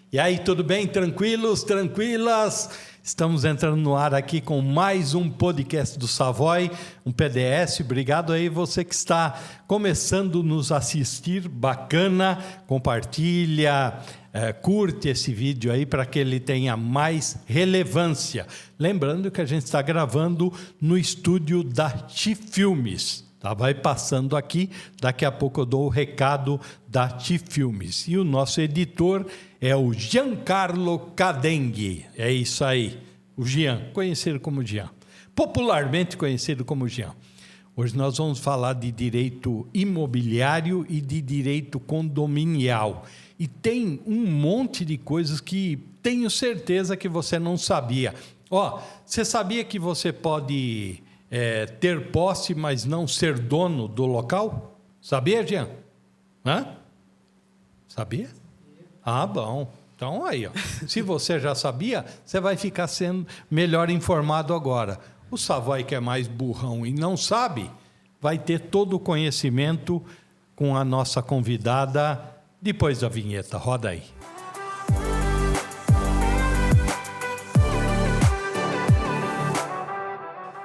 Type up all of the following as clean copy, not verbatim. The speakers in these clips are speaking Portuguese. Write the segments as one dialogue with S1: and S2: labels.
S1: E aí, tudo bem? Tranquilos, tranquilas? Estamos entrando no ar aqui com mais um podcast do Savoy, um PDS. Obrigado aí você que está começando a nos assistir, bacana, compartilha, curte esse vídeo aí para que ele tenha mais relevância. Lembrando que a gente está gravando no estúdio da T-Filmes. Tá, vai passando aqui, daqui a pouco eu dou o recado da T-Filmes. E o nosso editor é o Giancarlo Cadengue. É isso aí, o Gian, conhecido como Gian. Popularmente conhecido como Gian. Hoje nós vamos falar de direito imobiliário e de direito condominial. E tem um monte de coisas que tenho certeza que você não sabia. Você sabia que você pode... ter posse, mas não ser dono do local? Sabia, Jean? Sabia? Ah, bom. Então, aí, se você já sabia, você vai ficar sendo melhor informado agora. O Savoy, que é mais burrão e não sabe, vai ter todo o conhecimento com a nossa convidada depois da vinheta. Roda aí.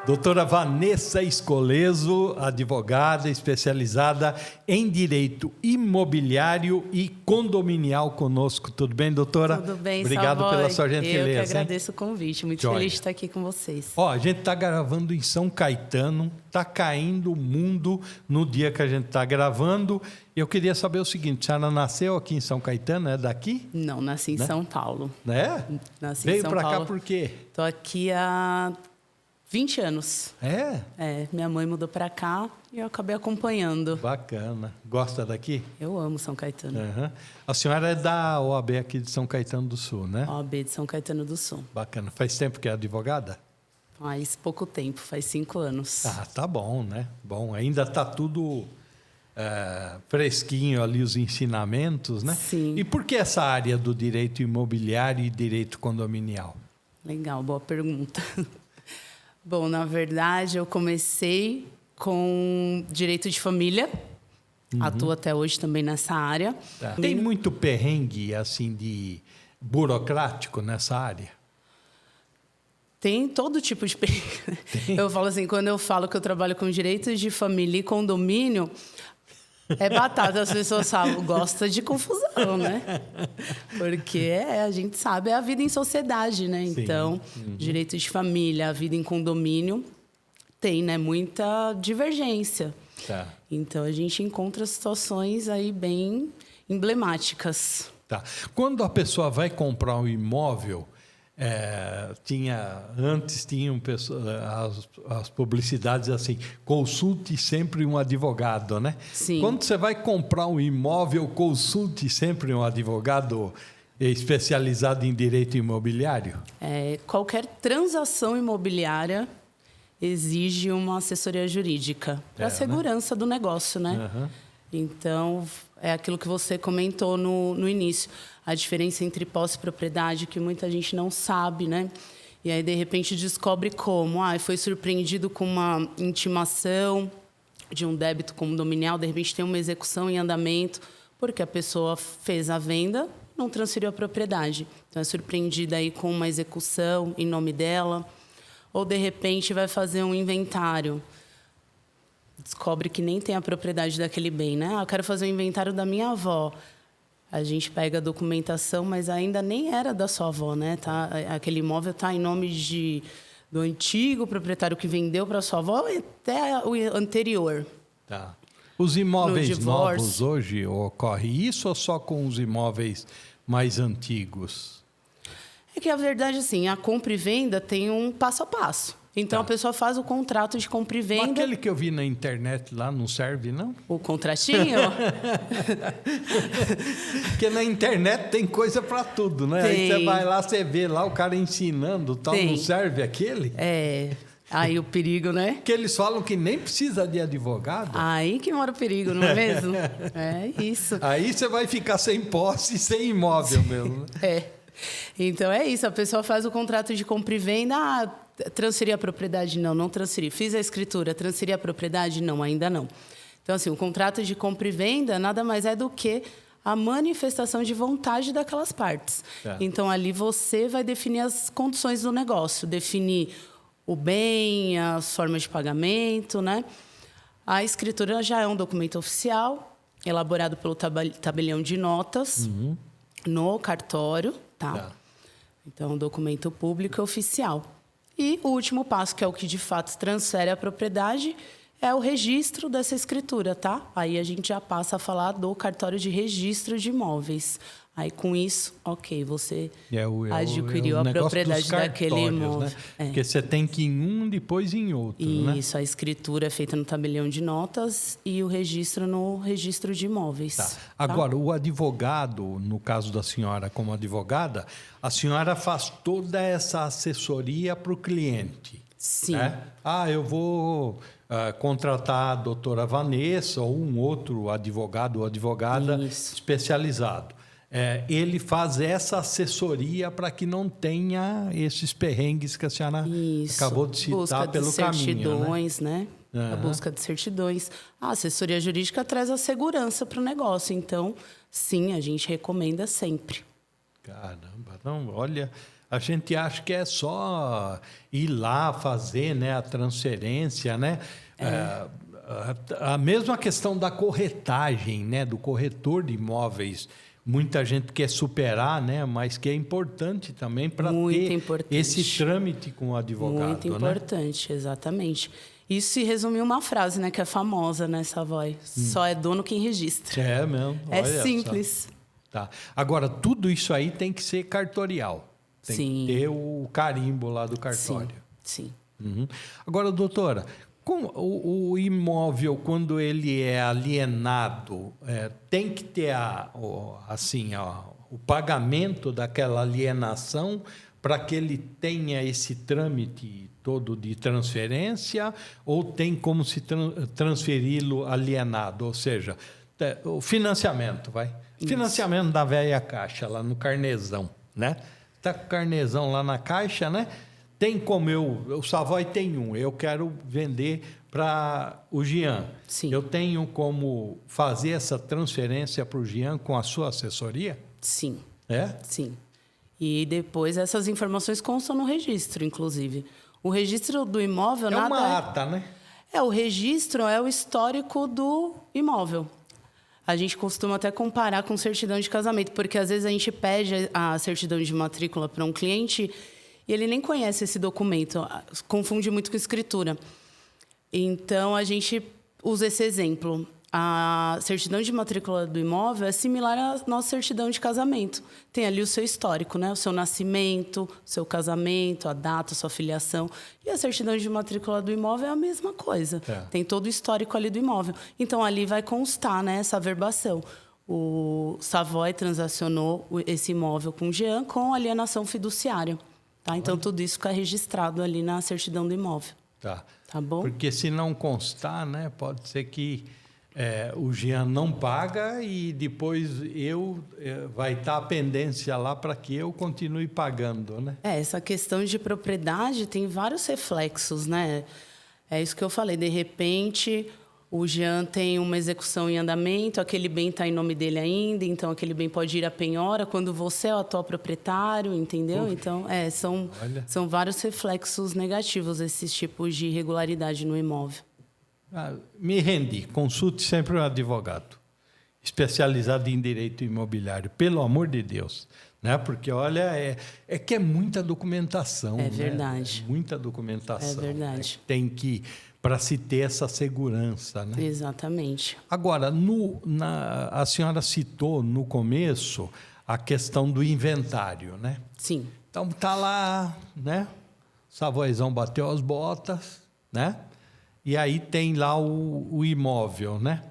S1: Doutora Vanessa Escoleso, advogada especializada em direito imobiliário e condominial conosco. Tudo bem, doutora?
S2: Tudo bem,
S1: Obrigado
S2: Savoy.
S1: pela sua gentileza.
S2: Eu que agradeço o convite. Muito feliz de estar aqui com vocês.
S1: A gente está gravando em São Caetano, está caindo o mundo no dia que a gente está gravando. Eu queria saber o seguinte, a senhora nasceu aqui em São Caetano, é daqui?
S2: Não, nasci em São Paulo.
S1: Né?
S2: Nasci
S1: Veio
S2: em São
S1: para
S2: Paulo.
S1: cá por quê?
S2: Estou aqui há 20 anos. Minha mãe mudou para cá e eu acabei acompanhando.
S1: Bacana. Gosta daqui?
S2: Eu amo São Caetano.
S1: Uhum. A senhora é da OAB aqui de São Caetano do Sul, né?
S2: OAB de São Caetano do Sul.
S1: Bacana. Faz tempo que é advogada?
S2: Faz pouco tempo, faz 5 anos.
S1: Ah, tá bom, né? Bom, ainda tá tudo fresquinho ali, os ensinamentos, né?
S2: Sim.
S1: E por que essa área do direito imobiliário e direito condominial?
S2: Legal, boa pergunta. Bom, na verdade, eu comecei com direito de família. Atuo até hoje também nessa área.
S1: Tá. Tem muito perrengue, assim, de burocrático nessa área?
S2: Tem todo tipo de perrengue. Eu falo assim, quando eu falo que eu trabalho com direitos de família e condomínio, é batata. As pessoas gostam de confusão, né? Porque a gente sabe, é a vida em sociedade, né?
S1: Sim.
S2: Então, direito de família, a vida em condomínio, tem, né, muita divergência.
S1: Tá.
S2: Então, a gente encontra situações aí bem emblemáticas.
S1: Tá. Quando a pessoa vai comprar um imóvel, antes tinham as publicidades assim, consulte sempre um advogado, né?
S2: Sim.
S1: Quando você vai comprar um imóvel, consulte sempre um advogado especializado em direito imobiliário?
S2: Qualquer transação imobiliária exige uma assessoria jurídica para a segurança do negócio, né?
S1: Uhum.
S2: Então, é aquilo que você comentou no início. A diferença entre posse e propriedade, que muita gente não sabe, né? E aí, de repente, descobre como. Foi surpreendido com uma intimação de um débito condominial, de repente tem uma execução em andamento, porque a pessoa fez a venda, não transferiu a propriedade. Então, é surpreendida aí com uma execução em nome dela. Ou, de repente, vai fazer um inventário. Descobre que nem tem a propriedade daquele bem, né? Eu quero fazer o inventário da minha avó. A gente pega a documentação, mas ainda nem era da sua avó, né? Aquele imóvel está em nome do antigo proprietário que vendeu para sua avó e até o anterior.
S1: Tá. Os imóveis novos hoje ocorre isso ou só com os imóveis mais antigos?
S2: É que a verdade, assim, a compra e venda tem um passo a passo. Então, a pessoa faz o contrato de compra e venda.
S1: Mas aquele que eu vi na internet lá não serve, não?
S2: O contratinho?
S1: Porque na internet tem coisa para tudo, né? Aí você vai lá, você vê lá o cara ensinando, tal, não serve aquele?
S2: Aí o perigo, né?
S1: Que eles falam que nem precisa de advogado.
S2: Aí que mora o perigo, não é mesmo? É isso.
S1: Aí você vai ficar sem posse e sem imóvel mesmo.
S2: Então é isso, a pessoa faz o contrato de compra e venda, transferir a propriedade? Não transferi. Fiz a escritura, transferir a propriedade? Não, ainda não. Então, assim, o contrato de compra e venda nada mais é do que a manifestação de vontade daquelas partes. Então, ali você vai definir as condições do negócio, definir o bem, as formas de pagamento, né? A escritura já é um documento oficial, elaborado pelo tabelião de notas no cartório, tá? Então, um documento público e oficial. E o último passo, que é o que de fato transfere a propriedade, é o registro dessa escritura, tá? Aí a gente já passa a falar do cartório de registro de imóveis. Aí, com isso, ok, você adquiriu a propriedade daquele imóvel.
S1: Né? Porque você tem que ir em um, depois em outro, né?
S2: Isso, a escritura é feita no tabelião de notas e o registro no registro de imóveis.
S1: Tá. Agora, o advogado, no caso da senhora como advogada, a senhora faz toda essa assessoria para o cliente.
S2: Sim.
S1: Né? Eu vou contratar a doutora Vanessa ou um outro advogado ou advogada especializado. Ele faz essa assessoria para que não tenha esses perrengues que a senhora acabou de citar pelo caminho.
S2: Certidões, né? A busca de certidões. A assessoria jurídica traz a segurança para o negócio. Então, sim, a gente recomenda sempre.
S1: Caramba, não, olha, a gente acha que é só ir lá fazer, né, a transferência, né? A mesma questão da corretagem, né, do corretor de imóveis. Muita gente quer superar, né? Mas que é importante também para ter esse trâmite com o advogado.
S2: Muito importante, exatamente. Isso se resume em uma frase, né? Que é famosa, né, Savoy? Só é dono quem registra.
S1: É mesmo.
S2: É simples.
S1: Tá. Agora, tudo isso aí tem que ser cartorial. Tem que ter o carimbo lá do cartório.
S2: Sim.
S1: Agora, doutora, o imóvel, quando ele é alienado, tem que ter o pagamento daquela alienação para que ele tenha esse trâmite todo de transferência, ou tem como se transferi-lo alienado? Ou seja, o financiamento, financiamento da velha caixa, lá no carnezão, né? Está com o carnezão lá na caixa, né? Tem como o Savoy tem eu quero vender para o Jean.
S2: Sim.
S1: Eu tenho como fazer essa transferência para o Jean com a sua assessoria?
S2: Sim.
S1: É?
S2: Sim. E depois essas informações constam no registro, inclusive. O registro do imóvel
S1: é uma ata, né?
S2: O registro é o histórico do imóvel. A gente costuma até comparar com certidão de casamento, porque às vezes a gente pede a certidão de matrícula para um cliente e ele nem conhece esse documento, confunde muito com escritura. Então, a gente usa esse exemplo. A certidão de matrícula do imóvel é similar à nossa certidão de casamento. Tem ali o seu histórico, né? O seu nascimento, o seu casamento, a data, a sua filiação. E a certidão de matrícula do imóvel é a mesma coisa. Tem todo o histórico ali do imóvel. Então, ali vai constar, né, essa averbação. O Savoy transacionou esse imóvel com o Jean com alienação fiduciária. Tá? Então, tudo isso fica registrado ali na certidão do imóvel. Tá bom?
S1: Porque se não constar, né, pode ser que o Jean não paga e depois vai estar a pendência lá para que eu continue pagando, né?
S2: Essa questão de propriedade tem vários reflexos, né? É isso que eu falei. De repente, o Jean tem uma execução em andamento, aquele bem está em nome dele ainda, então aquele bem pode ir à penhora quando você é o atual proprietário, entendeu? Então, são vários reflexos negativos esses tipos de irregularidade no imóvel.
S1: Me rendi. Consulte sempre um advogado especializado em direito imobiliário, pelo amor de Deus. Né? Porque, olha, que é muita documentação.
S2: É verdade.
S1: Né? Muita documentação.
S2: É verdade.
S1: Tem que... para se ter essa segurança, né?
S2: Exatamente.
S1: Agora, a senhora citou no começo a questão do inventário, né?
S2: Sim.
S1: Então, tá lá, né? Savoyzão bateu as botas, né? E aí tem lá o imóvel, né?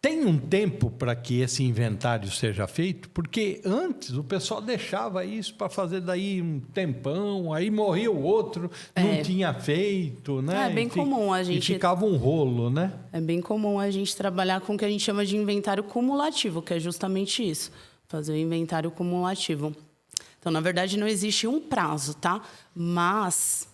S1: Tem um tempo para que esse inventário seja feito? Porque antes o pessoal deixava isso para fazer daí um tempão, aí morria o outro, não tinha feito, né?
S2: É bem comum a gente...
S1: E ficava um rolo, né?
S2: É bem comum a gente trabalhar com o que a gente chama de inventário cumulativo, que é justamente isso, fazer o inventário cumulativo. Então, na verdade, não existe um prazo, tá? Mas,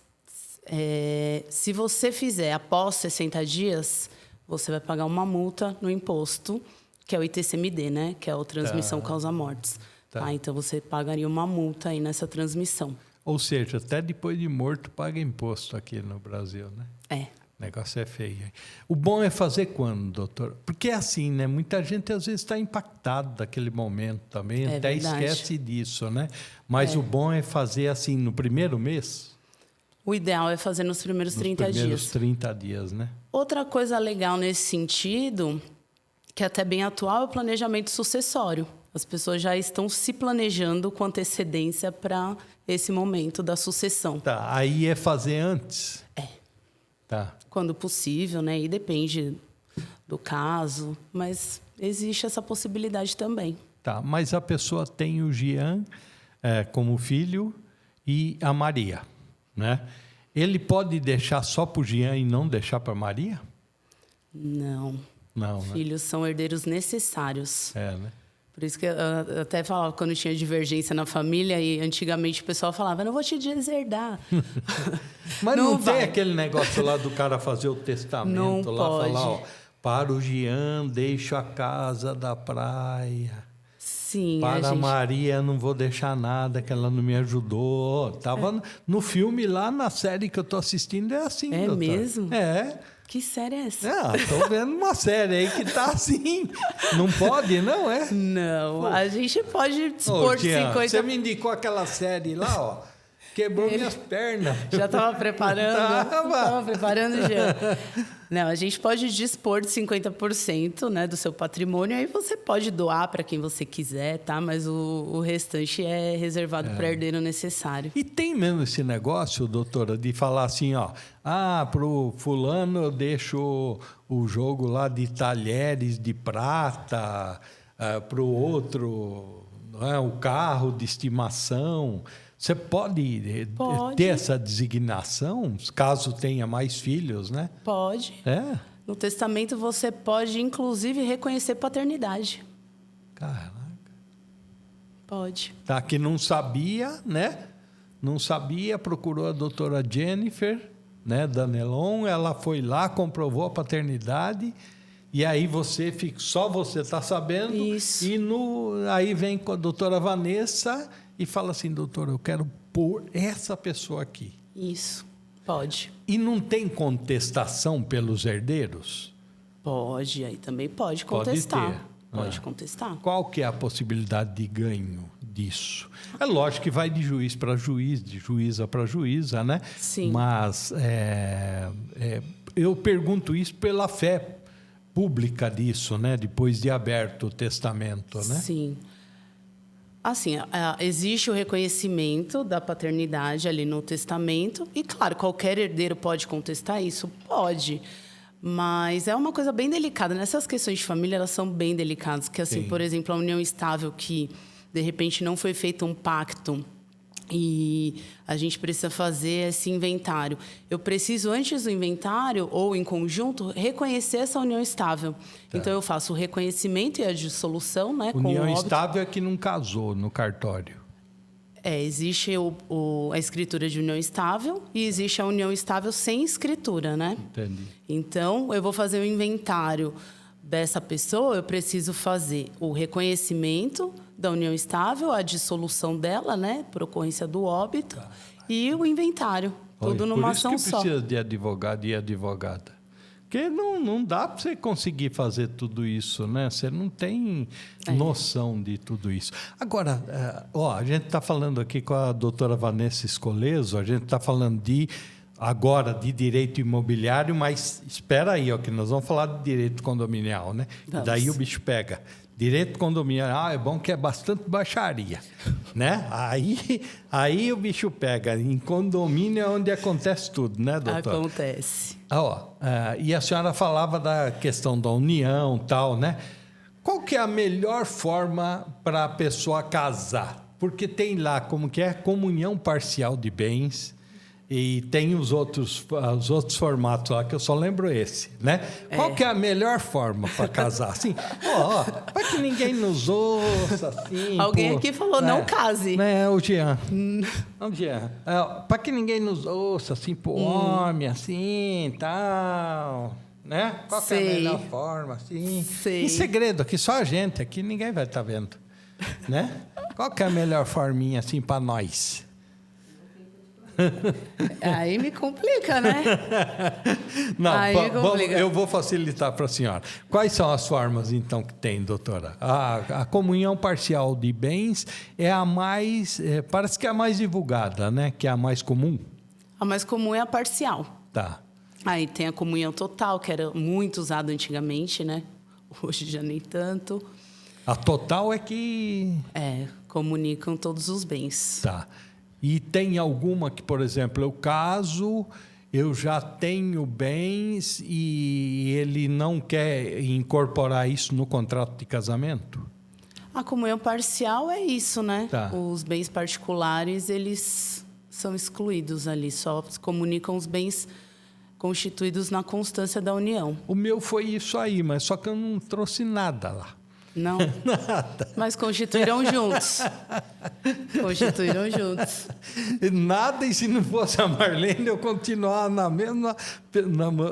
S2: se você fizer após 60 dias... você vai pagar uma multa no imposto que é o ITCMD, né? Que é a transmissão causa-mortes.
S1: Tá.
S2: Então, você pagaria uma multa aí nessa transmissão.
S1: Ou seja, até depois de morto paga imposto aqui no Brasil, né?
S2: É.
S1: O negócio é feio. Hein? O bom é fazer quando, doutor? Porque é assim, né? Muita gente às vezes está impactado daquele momento também, até
S2: verdade.
S1: esquece disso, né? Mas o bom é fazer assim no primeiro mês.
S2: O ideal é fazer nos primeiros 30
S1: primeiros
S2: dias.
S1: 30 dias, né?
S2: Outra coisa legal nesse sentido, que é até bem atual, é o planejamento sucessório. As pessoas já estão se planejando com antecedência para esse momento da sucessão.
S1: Tá, aí é fazer antes.
S2: É.
S1: Tá.
S2: Quando possível, né? E depende do caso, mas existe essa possibilidade também.
S1: Tá, mas a pessoa tem o Jean como filho e a Maria, né? Ele pode deixar só para o Jean e não deixar para a Maria?
S2: Não.
S1: Não, né?
S2: Filhos são herdeiros necessários.
S1: É, né?
S2: Por isso que eu até falava quando tinha divergência na família e antigamente o pessoal falava, eu não vou te deserdar.
S1: Mas não tem
S2: vai.
S1: aquele negócio lá do cara fazer o testamento,
S2: Não
S1: lá
S2: pode.
S1: falar, ó, para o Jean, deixo a casa da praia.
S2: Sim,
S1: Para a
S2: gente...
S1: Maria, não vou deixar nada, que ela não me ajudou. Tava no filme lá, na série que eu tô assistindo, é assim,
S2: É
S1: doutor.
S2: mesmo?
S1: É.
S2: Que série é essa?
S1: Tô vendo uma série aí que tá assim. Não pode, não é?
S2: Não,
S1: Pô.
S2: a gente pode
S1: Ô,
S2: dispor de
S1: Jean,
S2: 50...
S1: você me indicou aquela série lá, ó. Quebrou minhas pernas.
S2: Já estava preparando?
S1: Tava.
S2: Preparando, Jean. Não, a gente pode dispor de 50%, né, do seu patrimônio, aí você pode doar para quem você quiser, tá? Mas o restante é reservado para herdeiro necessário.
S1: E tem mesmo esse negócio, doutora, de falar assim, ó, pro fulano eu deixo o jogo lá de talheres de prata, pro outro, não é, o carro de estimação. Você pode ter essa designação, caso tenha mais filhos, né?
S2: Pode.
S1: É?
S2: No testamento você pode, inclusive, reconhecer paternidade.
S1: Caraca.
S2: Pode.
S1: Tá, que não sabia, né? Não sabia, procurou a doutora Jennifer, né, Danelon, ela foi lá, comprovou a paternidade, e aí só você está sabendo.
S2: Isso.
S1: E aí vem com a doutora Vanessa e fala assim, doutora, eu quero pôr essa pessoa aqui.
S2: Isso. Pode.
S1: E não tem contestação pelos herdeiros?
S2: Pode, aí também pode contestar.
S1: Pode ter.
S2: Pode contestar.
S1: Qual que é a possibilidade de ganho disso? É lógico que vai de juiz para juiz, de juíza para juíza, né?
S2: Sim.
S1: Mas eu pergunto isso pela fé pública disso, né? Depois de aberto o testamento, né?
S2: Sim. Assim, existe o reconhecimento da paternidade ali no testamento e, claro, qualquer herdeiro pode contestar isso? Pode. Mas é uma coisa bem delicada. Nessas questões de família, elas são bem delicadas. Que, assim, por exemplo, a união estável que, de repente, não foi feito um pacto e a gente precisa fazer esse inventário. Eu preciso, antes do inventário, ou em conjunto, reconhecer essa união estável. Tá. Então, eu faço o reconhecimento e a dissolução, né?
S1: União estável é que não casou no cartório.
S2: Existe a escritura de união estável e existe a união estável sem escritura, né?
S1: Entendi.
S2: Então, eu vou fazer o inventário dessa pessoa, eu preciso fazer o reconhecimento da união estável, a dissolução dela, né, por ocorrência do óbito, e o inventário, tudo numa ação só.
S1: Por isso que precisa de advogado e advogada. Porque não dá para você conseguir fazer tudo isso, né? Você não tem noção de tudo isso. Agora, a gente está falando aqui com a doutora Vanessa Escoleso, a gente está falando agora de direito imobiliário, mas espera aí, que nós vamos falar de direito condominial, né? E daí o bicho pega. Direito condominial, é bom que é bastante baixaria, né? Aí o bicho pega. Em condomínio é onde acontece tudo, né, doutor?
S2: Acontece.
S1: E a senhora falava da questão da união, tal, né? Qual que é a melhor forma para a pessoa casar? Porque tem lá como que é comunhão parcial de bens. E tem os outros formatos lá, que eu só lembro esse, né? Qual que é a melhor forma para casar? Assim, para que ninguém nos ouça, assim...
S2: Alguém aqui falou, não case.
S1: O Jean. Não, Jean. Para que ninguém nos ouça, assim, homem, assim, tal... né? Qual que é a melhor forma, assim?
S2: Sei.
S1: Em segredo, aqui só a gente, aqui ninguém vai estar vendo, né? Qual que é a melhor forminha, assim, para nós?
S2: Aí me complica, né?
S1: Não,
S2: Aí me complica.
S1: eu vou facilitar para a senhora. Quais são as formas, então, que tem, doutora? A comunhão parcial de bens é a mais, parece que é a mais divulgada, né? Que é a mais comum.
S2: A mais comum é a parcial.
S1: Tá.
S2: Aí tem a comunhão total, que era muito usado antigamente, né? Hoje já nem tanto.
S1: A total é que...
S2: Comunicam todos os bens.
S1: Tá. E tem alguma que, por exemplo, eu caso, eu já tenho bens e ele não quer incorporar isso no contrato de casamento?
S2: A comunhão parcial é isso, né?
S1: Tá.
S2: Os bens particulares, eles são excluídos ali, só se comunicam os bens constituídos na constância da união.
S1: O meu foi isso aí, mas só que eu não trouxe nada lá.
S2: Não?
S1: Nada.
S2: Mas constituíram juntos. Constituíram juntos.
S1: Nada, e se não fosse a Marlene, eu continuava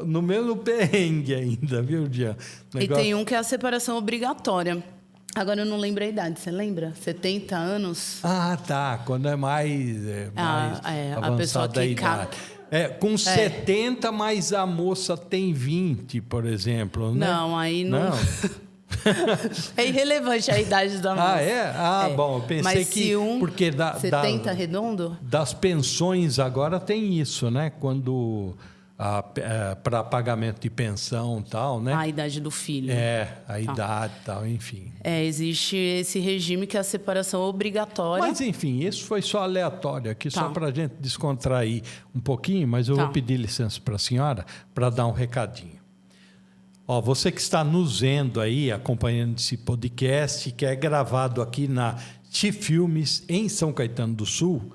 S1: no mesmo perrengue ainda, viu, Jean?
S2: E tem um que é a separação obrigatória. Agora eu não lembro a idade, você lembra? 70 anos?
S1: Ah, tá. Quando é mais
S2: a pessoa
S1: avançada a
S2: que
S1: idade. Com 70, mas a moça tem 20, por exemplo, né?
S2: Não, aí não. É irrelevante a idade da moça.
S1: Ah, é? Bom, eu pensei
S2: mas
S1: que...
S2: se um
S1: porque
S2: 70 redondo?
S1: Das pensões agora tem isso, né? Quando... para pagamento de pensão e tal, né?
S2: A idade do filho.
S1: A idade e tal, enfim.
S2: Existe esse regime que é a separação obrigatória.
S1: Mas, enfim, isso foi só aleatório aqui, só para a gente descontrair um pouquinho, mas eu vou pedir licença para a senhora para dar um recadinho. Você que está nos vendo aí, acompanhando esse podcast, que é gravado aqui na T-Filmes, em São Caetano do Sul,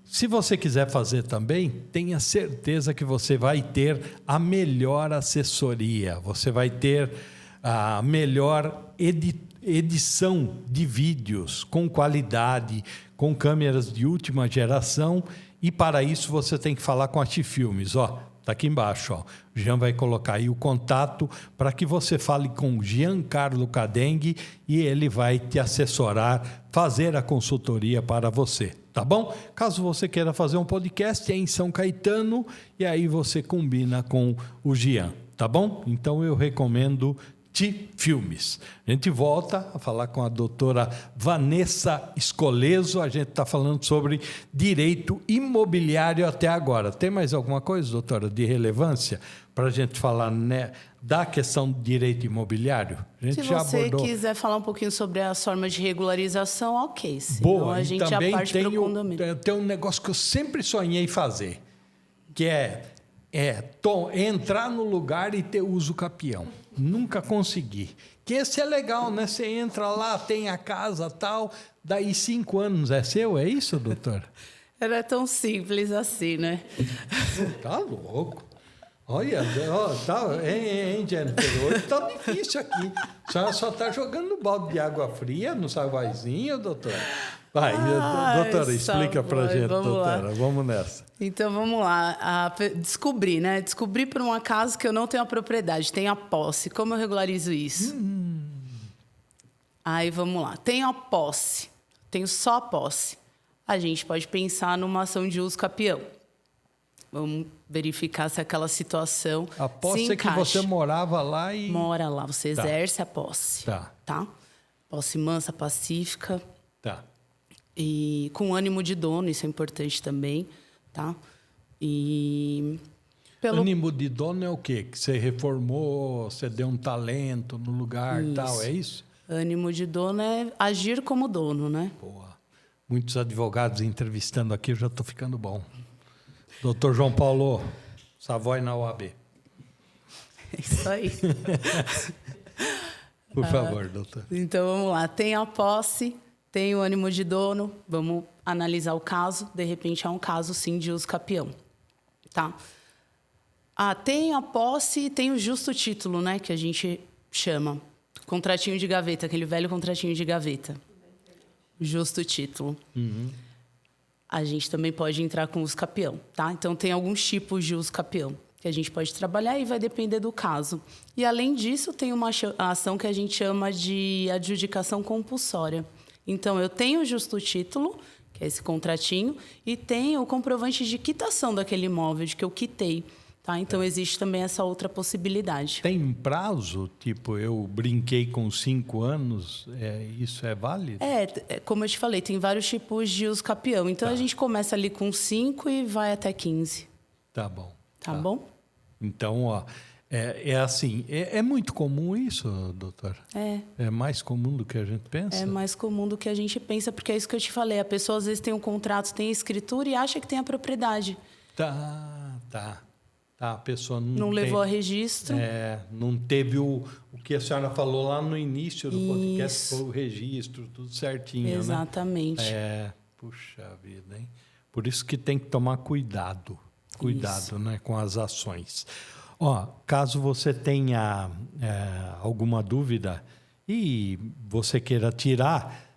S1: se você quiser fazer também, tenha certeza que você vai ter a melhor assessoria, você vai ter a melhor edição de vídeos com qualidade, com câmeras de última geração, e para isso você tem que falar com a T-Filmes, está aqui embaixo, o Jean vai colocar aí o contato para que você fale com o Giancarlo Cadengue e ele vai te assessorar, fazer a consultoria para você, tá bom? Caso você queira fazer um podcast, é em São Caetano e aí você combina com o Jean, tá bom? Então eu recomendo T-Filmes. A gente volta a falar com a doutora Vanessa Escoleso. A gente está falando sobre direito imobiliário até agora. Tem mais alguma coisa, doutora, de relevância para a gente falar, né, da questão do direito imobiliário? A gente
S2: Se
S1: já
S2: você
S1: abordou.
S2: quiser falar um pouquinho sobre as formas de regularização, ok. Senão
S1: Boa,
S2: a gente já
S1: também
S2: parte para o condomínio.
S1: tem um negócio que eu sempre sonhei fazer, que é entrar no lugar e ter uso capião. Nunca consegui. Que esse é legal, né? Você entra lá, tem a casa tal, daí 5 anos é seu, é isso, doutor?
S2: Era tão simples assim, né?
S1: Tá louco. Olha, hein, Jennifer? Hoje tá difícil aqui. A senhora só tá jogando balde de água fria no savaizinho, doutor? Vai, doutora, explica pra gente, doutora. Vamos nessa.
S2: Então, vamos lá. Descobrir, né? Descobrir por um acaso que eu não tenho a propriedade, tenho a posse. Como eu regularizo isso? Aí, vamos lá. Tenho a posse. Tenho só a posse. A gente pode pensar numa ação de uso capião. Vamos verificar se aquela situação
S1: a posse
S2: se
S1: é que você morava lá e...
S2: Mora lá, você exerce a posse. Tá? Posse mansa, pacífica.
S1: Tá.
S2: E com ânimo de dono, isso é importante também, tá? E...
S1: Ânimo de dono é o quê? Que você reformou, você deu um talento no lugar e tal, é isso?
S2: Ânimo de dono é agir como dono, né?
S1: Boa. Muitos advogados entrevistando aqui, eu já estou ficando bom. Doutor João Paulo, Savoy na OAB.
S2: É isso aí.
S1: Por favor, doutor.
S2: Então, vamos lá. Tem a posse, tem o ânimo de dono. Vamos analisar o caso. De repente, é um caso, sim, de uso capião. Tá? Tem a posse e tem o justo título, né? Que a gente chama. Contratinho de gaveta, aquele velho contratinho de gaveta. Justo título. A gente também pode entrar com uso capião, tá? Então, tem alguns tipos de uso capião. que a gente pode trabalhar e vai depender do caso. E, além disso, tem uma ação que a gente chama de adjudicação compulsória. Então, eu tenho o justo título, que é esse contratinho, e tenho o comprovante de quitação daquele imóvel, de que eu quitei. Tá? Então, existe também essa outra possibilidade.
S1: Tem um prazo? Tipo, eu brinquei com 5 anos, isso é válido?
S2: Como eu te falei, tem vários tipos de uso capião. Então, a gente começa ali com 5 e vai até 15.
S1: Tá bom.
S2: Tá bom?
S1: Então, ó, assim, é muito comum isso, doutor? É mais comum do que a gente pensa?
S2: É mais comum do que a gente pensa, porque é isso que eu te falei. A pessoa, às vezes, tem um contrato, tem a escritura e acha que tem a propriedade.
S1: Tá. A pessoa
S2: não levou a registro.
S1: Não teve o que a senhora falou lá no início do podcast, foi o registro, tudo certinho,
S2: Exatamente.
S1: né? Puxa vida, hein? Por isso que tem que tomar cuidado, né, com as ações. Ó, caso você tenha alguma dúvida e você queira tirar,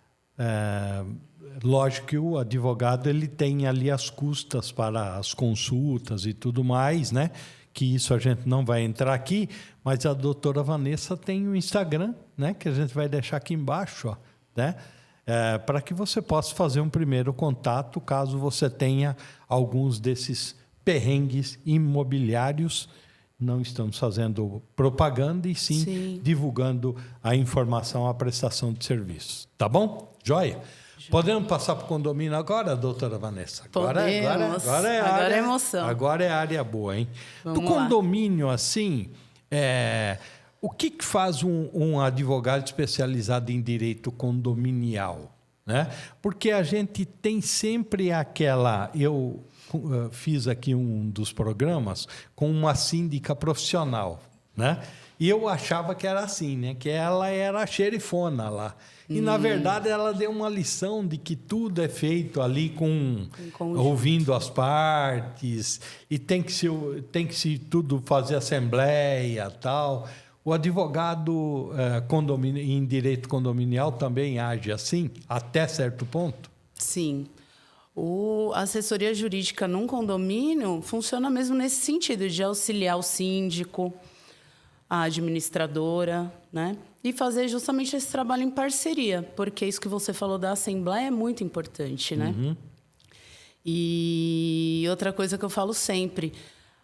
S1: lógico que o advogado ele tem ali as custas para as consultas e tudo mais, né? Que isso a gente não vai entrar aqui, mas a doutora Vanessa tem o Instagram, né? Que a gente vai deixar aqui embaixo, ó, né? Para que você possa fazer um primeiro contato, caso você tenha alguns desses perrengues imobiliários. Não estamos fazendo propaganda e sim divulgando a informação, a prestação de serviços. Tá bom? Joia? Podemos passar para o condomínio agora, doutora Vanessa?
S2: Agora é emoção.
S1: Agora é área boa, hein? Do condomínio, assim, o que faz um advogado especializado em direito condominial? Né? Porque a gente tem sempre aquela... Eu fiz aqui um dos programas com uma síndica profissional, né? E eu achava que era assim, né? Que ela era a xerifona lá. E, na verdade, ela deu uma lição de que tudo é feito ali ouvindo as partes, e tem que se tudo fazer assembleia e tal. O advogado em direito condominial também age assim, até certo ponto?
S2: Sim. A assessoria jurídica num condomínio funciona mesmo nesse sentido, de auxiliar o síndico, a administradora, né? E fazer justamente esse trabalho em parceria, porque isso que você falou da assembleia é muito importante, né?
S1: Uhum.
S2: E outra coisa que eu falo sempre,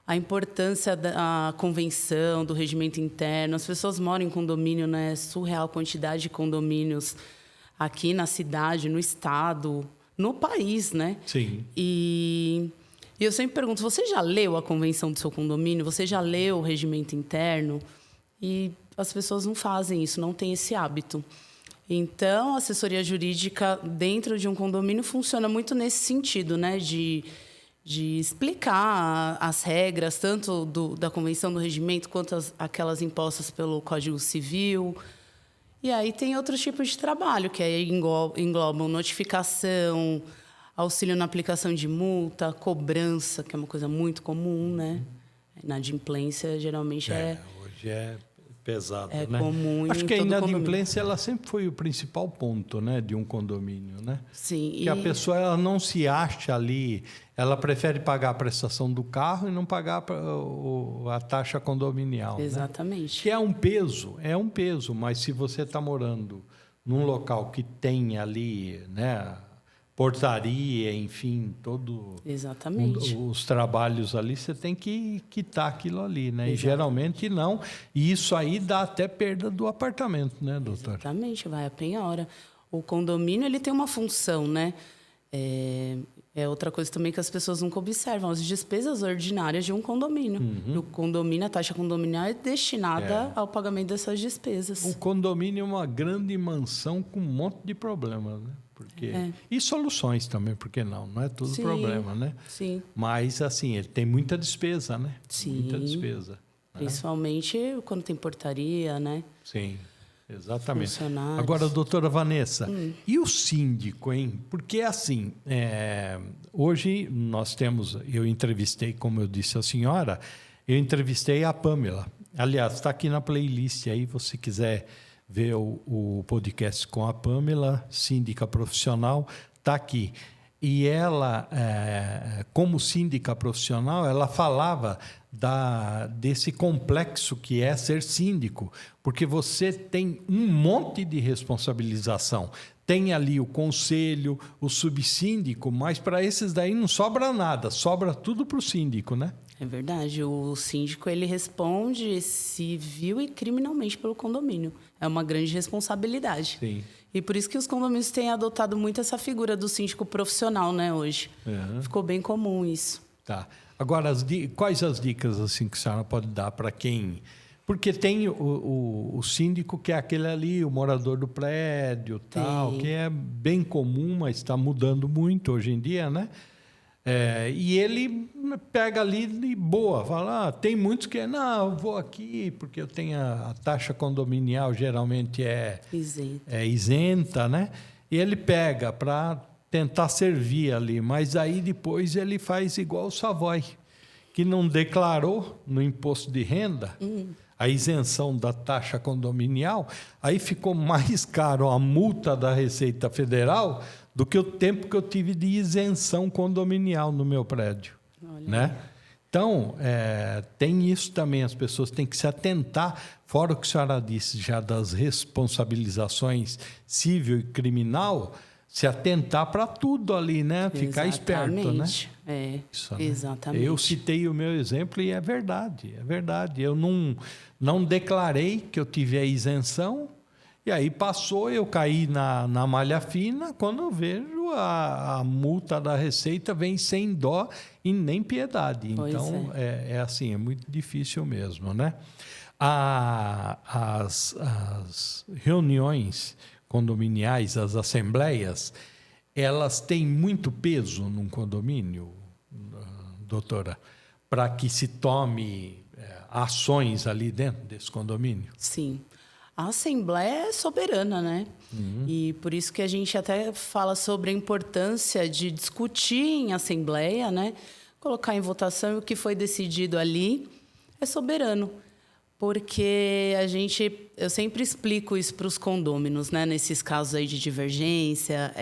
S2: a importância da convenção, do regimento interno. As pessoas moram em condomínio, né? Surreal a quantidade de condomínios aqui na cidade, no estado, no país, né?
S1: Sim.
S2: E eu sempre pergunto, você já leu a convenção do seu condomínio? Você já leu o regimento interno? E as pessoas não fazem isso, não têm esse hábito. Então, a assessoria jurídica dentro de um condomínio funciona muito nesse sentido, né? De explicar as regras, tanto da convenção do regimento, quanto aquelas impostas pelo Código Civil. E aí tem outros tipos de trabalho, que aí englobam notificação, auxílio na aplicação de multa, cobrança, que é uma coisa muito comum, né? Na inadimplência, geralmente
S1: Hoje é pesado, né?
S2: Comum.
S1: Acho que a inadimplência ela sempre foi o principal ponto, né, de um condomínio, né?
S2: Sim.
S1: Que a pessoa ela não se acha ali, ela prefere pagar a prestação do carro e não pagar a taxa condominial.
S2: Exatamente.
S1: Né? Que é um peso, mas se você está morando num local que tem ali, né, portaria, enfim,
S2: Exatamente.
S1: Os trabalhos ali, você tem que quitar aquilo ali, né? Exatamente. E geralmente não. E isso aí dá até perda do apartamento, né, doutor?
S2: Exatamente, vai a penhora. O condomínio ele tem uma função, né? É outra coisa também que as pessoas nunca observam, as despesas ordinárias de um condomínio. Uhum. O condomínio, a taxa condominial é destinada ao pagamento dessas despesas.
S1: O condomínio é uma grande mansão com um monte de problemas, né? E soluções também, porque não é tudo problema, né?
S2: Sim.
S1: Mas, assim, ele tem muita despesa, né?
S2: Sim.
S1: Muita despesa.
S2: Principalmente quando tem portaria, né?
S1: Sim, exatamente. Agora, doutora Vanessa, e o síndico, hein? Porque, assim, hoje nós temos... Eu entrevistei, como eu disse à senhora, eu entrevistei a Pamela. Aliás, está aqui na playlist aí, você quiser... ver o podcast com a Pamela, síndica profissional, está aqui. E ela, como síndica profissional, ela falava desse complexo que é ser síndico, porque você tem um monte de responsabilização. Tem ali o conselho, o subsíndico, mas para esses daí não sobra nada, sobra tudo para o síndico, né?
S2: É verdade. O síndico ele responde civil e criminalmente pelo condomínio. É uma grande responsabilidade.
S1: Sim.
S2: E por isso que os condomínios têm adotado muito essa figura do síndico profissional, né, hoje.
S1: Uhum.
S2: Ficou bem comum isso.
S1: Tá. Agora, quais as dicas assim, que a senhora pode dar para quem... Porque tem o síndico que é aquele ali, o morador do prédio, tal, que é bem comum, mas está mudando muito hoje em dia, né? E ele pega ali de boa, fala, tem muitos que não, eu vou aqui porque eu tenho a taxa condominial, geralmente é isenta, né? E ele pega para tentar servir ali, mas aí depois ele faz igual o Savoy, que não declarou no imposto de renda a isenção da taxa condominial, aí ficou mais caro a multa da Receita Federal do que o tempo que eu tive de isenção condominial no meu prédio. Né? Então, tem isso também, as pessoas têm que se atentar, fora o que a senhora disse já das responsabilizações civil e criminal, se atentar para tudo ali, né? Ficar esperto, né?
S2: Isso, né? Exatamente.
S1: Eu citei o meu exemplo e é verdade, é verdade. Eu não declarei que eu tive a isenção, e aí passou, eu caí na malha fina, quando eu vejo a multa da Receita vem sem dó e nem piedade. Então, é assim, é muito difícil mesmo, né? As reuniões condominiais, as assembleias, elas têm muito peso num condomínio, doutora, para que se tome ações ali dentro desse condomínio?
S2: Sim. A Assembleia é soberana, né? E por isso que a gente até fala sobre a importância de discutir em Assembleia, né? Colocar em votação e o que foi decidido ali é soberano. Porque eu sempre explico isso para os condôminos, né? Nesses casos aí de divergência,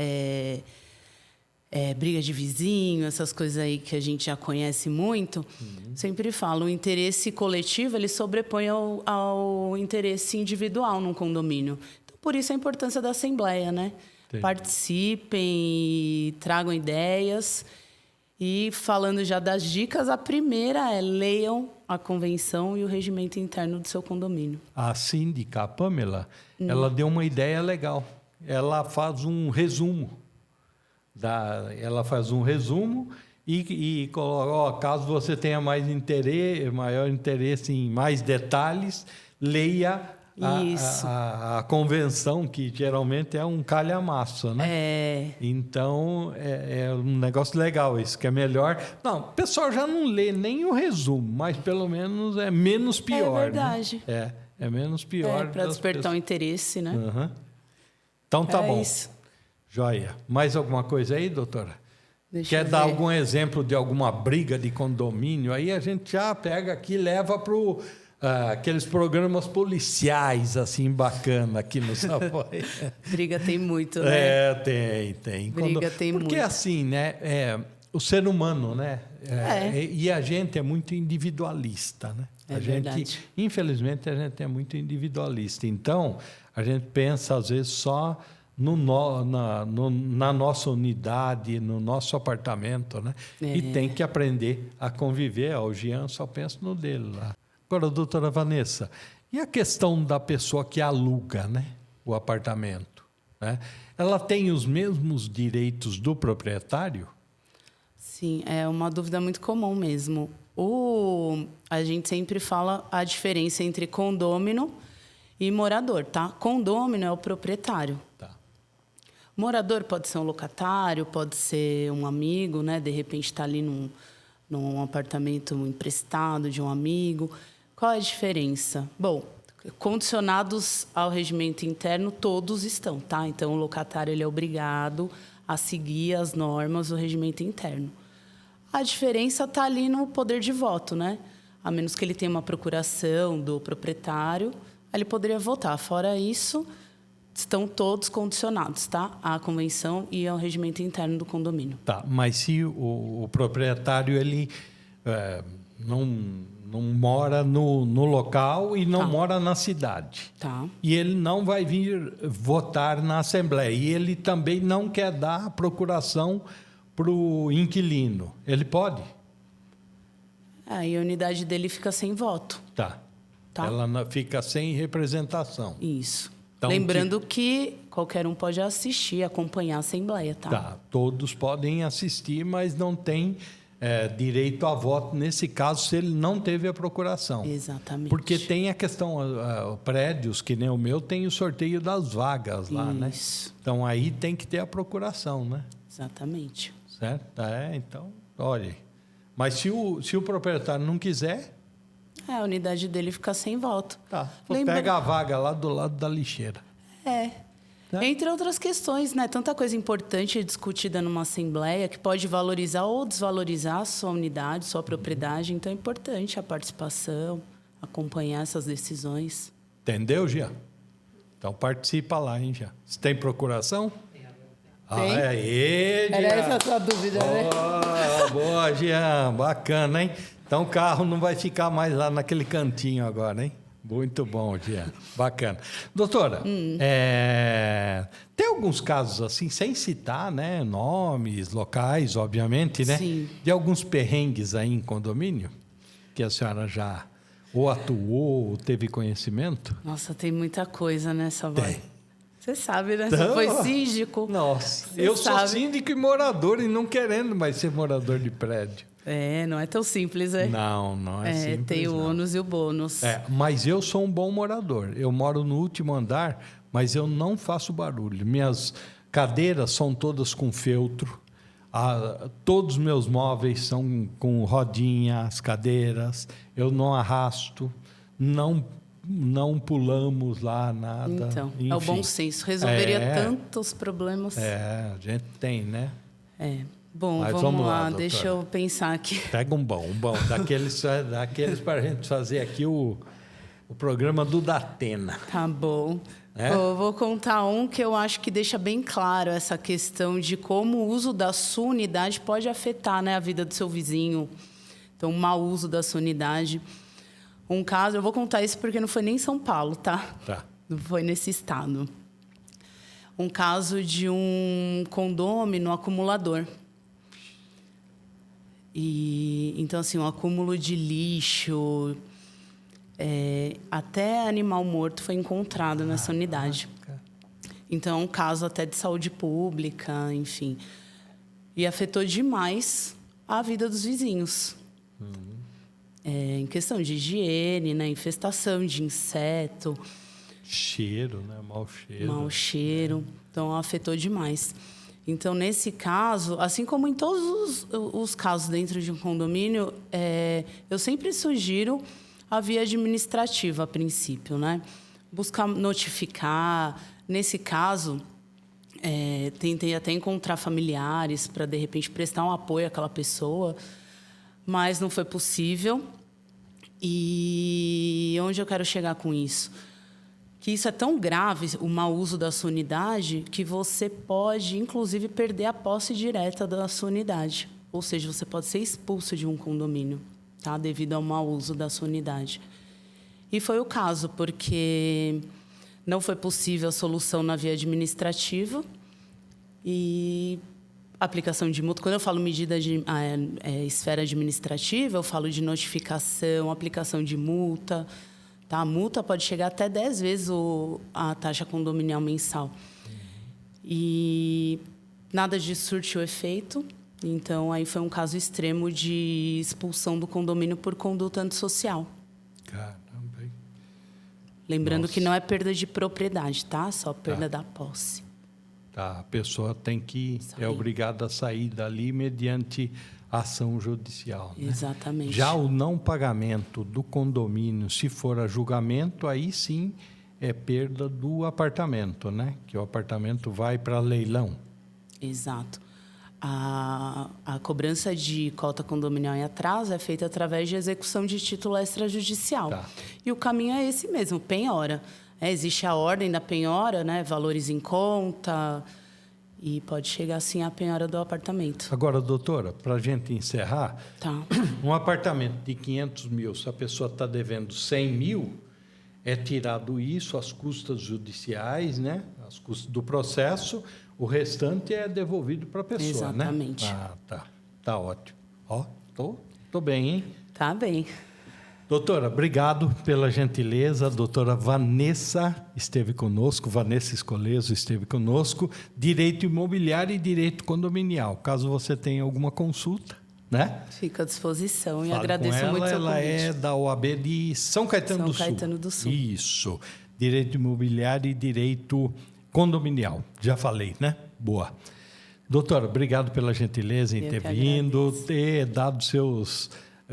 S2: briga de vizinho, essas coisas aí que a gente já conhece muito. Sempre falo, o interesse coletivo ele sobrepõe ao interesse individual num condomínio. Então, por isso a importância da Assembleia, né?
S1: Entendi.
S2: Participem, tragam ideias. E falando já das dicas, a primeira é leiam a convenção e o regimento interno do seu condomínio.
S1: A síndica, a Pamela, ela deu uma ideia legal. Ela faz um resumo. Ela faz um resumo e coloca, caso você tenha maior interesse em mais detalhes, leia a convenção, que geralmente é um calhamaço, né? Então, é um negócio legal isso, que é melhor... Não, o pessoal já não lê nem o resumo, mas pelo menos é menos pior.
S2: É verdade.
S1: Né? É menos pior.
S2: Para despertar o interesse, né?
S1: Uhum. Então, tá bom.
S2: Isso.
S1: Joia. Mais alguma coisa aí, doutora? Quer dar algum exemplo de alguma briga de condomínio? Aí a gente já pega aqui e leva para aqueles programas policiais, assim, bacana aqui no Savoy.
S2: Briga tem muito, né?
S1: Tem.
S2: Briga tem muito.
S1: Porque assim, né? O ser humano, né? E a gente é muito individualista, né?
S2: Verdade.
S1: Infelizmente, a gente é muito individualista. Então, a gente pensa, às vezes, só na nossa unidade, no nosso apartamento, né? E tem que aprender a conviver. O Jean só pensa no dele lá. Agora, doutora Vanessa, e a questão da pessoa que aluga, né, o apartamento? Né? Ela tem os mesmos direitos do proprietário?
S2: Sim, é uma dúvida muito comum mesmo. A gente sempre fala a diferença entre condômino e morador, tá? Condômino é o proprietário.
S1: Tá.
S2: Morador pode ser um locatário, pode ser um amigo, né? De repente está ali num apartamento emprestado de um amigo. Qual é a diferença? Bom, condicionados ao regimento interno, todos estão, tá? Então, o locatário ele é obrigado a seguir as normas do regimento interno. A diferença está ali no poder de voto, né? A menos que ele tenha uma procuração do proprietário, ele poderia votar. Fora isso, estão todos condicionados, tá? À convenção e ao regimento interno do condomínio.
S1: Tá, mas se o proprietário ele não mora no local e não mora na cidade.
S2: Tá.
S1: E ele não vai vir votar na Assembleia. E ele também não quer dar a procuração para o inquilino. Ele pode?
S2: E a unidade dele fica sem voto.
S1: Tá.
S2: Tá.
S1: Ela fica sem representação.
S2: Isso.
S1: Então,
S2: Lembrando que qualquer um pode assistir, acompanhar a Assembleia, tá?
S1: Tá, todos podem assistir, mas não tem direito a voto nesse caso se ele não teve a procuração.
S2: Exatamente.
S1: Porque tem a questão, prédios que nem o meu, tem o sorteio das vagas lá, né?
S2: Isso.
S1: Então aí tem que ter a procuração, né?
S2: Exatamente.
S1: Certo? Então, olha. Mas se o proprietário não quiser,
S2: A unidade dele fica sem voto.
S1: tá. Pega a vaga lá do lado da lixeira. Tá.
S2: Entre outras questões, né? Tanta coisa importante discutida numa assembleia que pode valorizar ou desvalorizar a sua unidade, sua propriedade. Então, é importante a participação, acompanhar essas decisões.
S1: Entendeu, Gia? Então participa lá, hein, Gia? Você tem procuração?
S2: Tem.
S1: Aê, Gia!
S2: Era essa a sua dúvida, né?
S1: Boa, Gia. Bacana, hein? Então o carro não vai ficar mais lá naquele cantinho agora, hein? Muito bom, Gia. Bacana. Doutora, tem alguns casos assim, sem citar, né, nomes, locais, obviamente, né?
S2: Sim.
S1: De alguns perrengues aí em condomínio que a senhora já ou atuou ou teve conhecimento?
S2: Nossa, tem muita coisa nessa voz.
S1: Tem.
S2: Você sabe, né? Você foi síndico.
S1: Nossa,
S2: Você
S1: eu sou
S2: sabe.
S1: síndico e morador e não querendo mais ser morador de prédio.
S2: Não é tão simples, né?
S1: Não é simples.
S2: Tem o
S1: não.
S2: ônus e o bônus.
S1: Mas eu sou um bom morador. Eu moro no último andar, mas eu não faço barulho. Minhas cadeiras são todas com feltro. Todos os meus móveis são com rodinha, as cadeiras. Eu não arrasto, não pulamos lá nada.
S2: Então,
S1: Enfim.
S2: é o bom senso. Resolveria tantos problemas.
S1: A gente tem, né?
S2: Bom,
S1: Mas
S2: vamos lá,
S1: doutora.
S2: deixa eu pensar aqui.
S1: Pega um bom. Daqueles para a gente fazer aqui o programa do Datena.
S2: Tá bom. Vou contar um que eu acho que deixa bem claro essa questão de como o uso da sua unidade pode afetar, né, a vida do seu vizinho. Então, o mau uso da sua unidade. Um caso, eu vou contar isso porque não foi nem em São Paulo, tá?
S1: Tá.
S2: Não foi nesse estado. Um caso de um condômino acumulador. Então, assim, um acúmulo de lixo, até animal morto foi encontrado nessa unidade. Então, é um caso até de saúde pública, enfim. E afetou demais a vida dos vizinhos. Em questão de higiene, né? Infestação de inseto.
S1: Cheiro, né? Mau cheiro.
S2: Mau cheiro. Então, afetou demais. Então, nesse caso, assim como em todos os casos dentro de um condomínio, eu sempre sugiro a via administrativa, a princípio, né? Buscar notificar. Nesse caso, tentei até encontrar familiares para, de repente, prestar um apoio àquela pessoa, mas não foi possível. E onde eu quero chegar com isso? Que isso é tão grave, o mau uso da sua unidade, que você pode, inclusive, perder a posse direta da sua unidade. Ou seja, você pode ser expulso de um condomínio, tá? Devido ao mau uso da sua unidade. E foi o caso, porque não foi possível a solução na via administrativa e aplicação de multa. Quando eu falo medida de esfera administrativa, eu falo de notificação, aplicação de multa. Tá? A multa pode chegar até 10 vezes a taxa condominial mensal. E nada disso surtiu efeito. Então, aí foi um caso extremo de expulsão do condomínio por conduta antissocial.
S1: Caramba, hein?
S2: Lembrando que não é perda de propriedade, tá? Só perda da posse.
S1: Tá, a pessoa é obrigada a sair dali mediante ação judicial. Né?
S2: Exatamente.
S1: Já o não pagamento do condomínio, se for a julgamento, aí sim é perda do apartamento, né? Que o apartamento vai para leilão.
S2: Exato. A cobrança de cota condominial em atraso é feita através de execução de título extrajudicial. Tá. E o caminho é esse mesmo, penhora. Existe a ordem da penhora, né? Valores em conta, e pode chegar assim a penhora do apartamento.
S1: Agora, doutora, para a gente encerrar,
S2: Tá.
S1: um apartamento de 500 mil, se a pessoa está devendo 100 mil, é tirado isso, as custas judiciais, né? As custas do processo, o restante é devolvido para a pessoa,
S2: Exatamente.
S1: né? Tá ótimo. Ó, tô bem, hein?
S2: Tá bem.
S1: Doutora, obrigado pela gentileza. A doutora Vanessa esteve conosco, Vanessa Escoleso esteve conosco, Direito Imobiliário e Direito Condominial. Caso você tenha alguma consulta, né?
S2: Fico à disposição e
S1: Fale
S2: agradeço
S1: com ela,
S2: muito o seu
S1: ela
S2: convite.
S1: é da OAB de São Caetano do Sul.
S2: São Caetano do Sul.
S1: Isso. Direito Imobiliário e Direito Condominial. Já falei, né? Boa. Doutora, obrigado pela gentileza em ter vindo, ter dado seus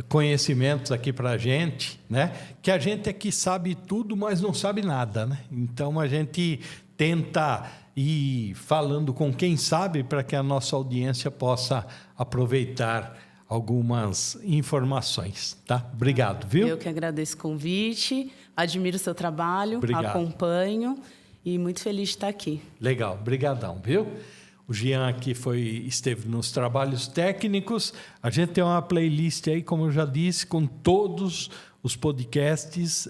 S1: conhecimentos aqui para a gente, né? Que a gente aqui sabe tudo, mas não sabe nada, né? Então a gente tenta ir falando com quem sabe para que a nossa audiência possa aproveitar algumas informações, tá? Obrigado, viu?
S2: Eu que agradeço o convite, admiro o seu trabalho,
S1: Obrigado.
S2: Acompanho e muito feliz de estar aqui.
S1: Legal, brigadão, viu? O Jean aqui esteve nos trabalhos técnicos. A gente tem uma playlist aí, como eu já disse, com todos os podcasts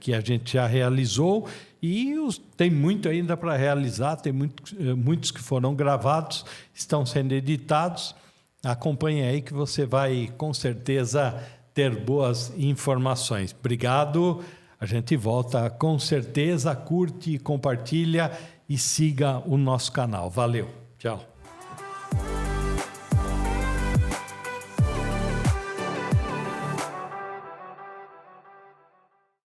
S1: que a gente já realizou. E tem muito ainda para realizar, tem muitos que foram gravados, estão sendo editados. Acompanhe aí que você vai, com certeza, ter boas informações. Obrigado. A gente volta com certeza. Curte, compartilha e siga o nosso canal. Valeu. Tchau.